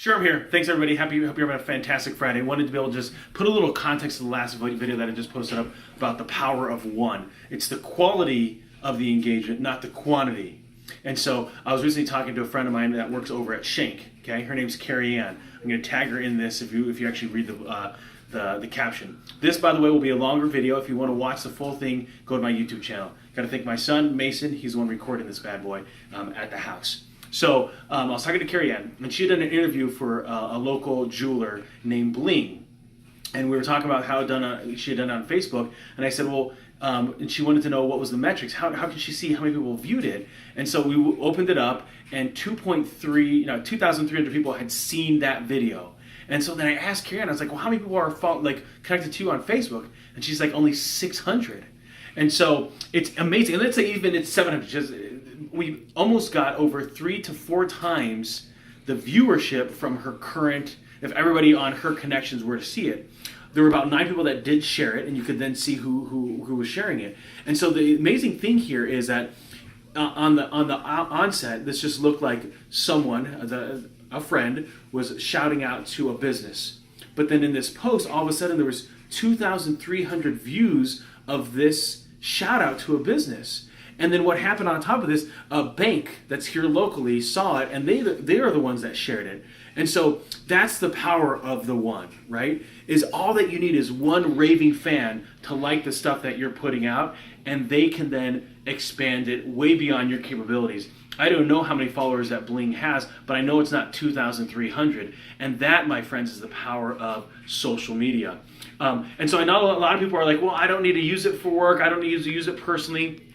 Sherman here. Thanks everybody. Hope you're having a fantastic Friday. Wanted to be able to just put a little context to the last video that I just posted up about the power of one. It's the quality of the engagement, not the quantity. And so I was recently talking to a friend of mine that works over at Shank. Okay, her name's Carrie Ann. I'm going to tag her in this if you actually read the caption. This, by the way, will be a longer video. If you want to watch the full thing, go to my YouTube channel. Got to thank my son Mason. He's the one recording this bad boy at the house. So I was talking to Carrie Ann, and she had done an interview for a local jeweler named Bling, and we were talking about how she had done it on Facebook, and I said, well, and she wanted to know what was the metrics. How could she see how many people viewed it? And so we opened it up, and 2,300 people had seen that video. And so then I asked Carrie Ann, I was like, well, how many people are connected to you on Facebook? And she's like, only 600. And so it's amazing. And let's say even it's 700. We almost got over 3 to 4 times the viewership from her current, if everybody on her connections were to see it. There were about 9 people that did share it, and you could then see who was sharing it. And so the amazing thing here is that on the onset, this just looked like someone, a friend, was shouting out to a business. But then in this post, all of a sudden there was 2,300 views of this shout out to a business. And then what happened on top of this, a bank that's here locally saw it, and they are the ones that shared it. And so that's the power of the one, right? Is all that you need is one raving fan to like the stuff that you're putting out, and they can then expand it way beyond your capabilities. I don't know how many followers that Bling has, but I know it's not 2,300. And that, my friends, is the power of social media. And so I know a lot of people are like, well, I don't need to use it for work. I don't need to use it personally.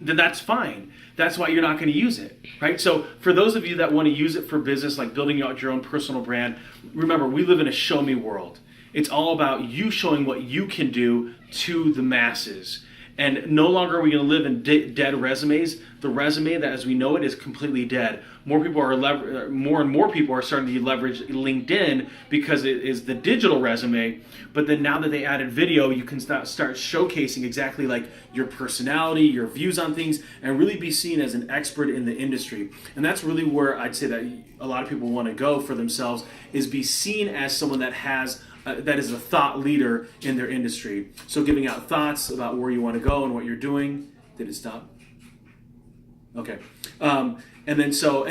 Then that's fine. That's why you're not going to use it, right? So for those of you that want to use it for business, like building out your own personal brand, remember, we live in a show me world. It's all about you showing what you can do to the masses. And no longer are we going to live in dead resumes. The resume, that as we know it, is completely dead. More and more people are starting to leverage LinkedIn because it is the digital resume. But then now that they added video, you can start showcasing exactly like your personality, your views on things, and really be seen as an expert in the industry. And that's really where I'd say that a lot of people want to go for themselves, is be seen as someone that has that is a thought leader in their industry. So giving out thoughts about where you want to go and what you're doing. Did it stop? Okay. And then so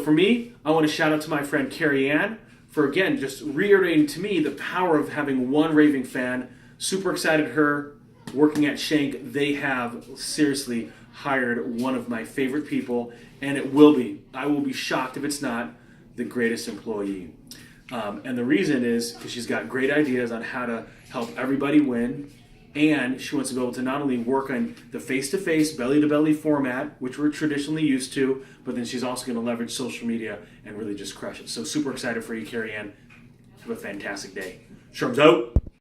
for me, I want to shout out to my friend Carrie Ann for, again, just reiterating to me the power of having one raving fan. Super excited her working at Shank. They have seriously hired one of my favorite people, and I will be shocked if it's not the greatest employee. And the reason is because she's got great ideas on how to help everybody win, and she wants to be able to not only work on the face-to-face, belly-to-belly format, which we're traditionally used to, but then she's also going to leverage social media and really just crush it. So super excited for you, Carrie Ann. Have a fantastic day. Sherm's out.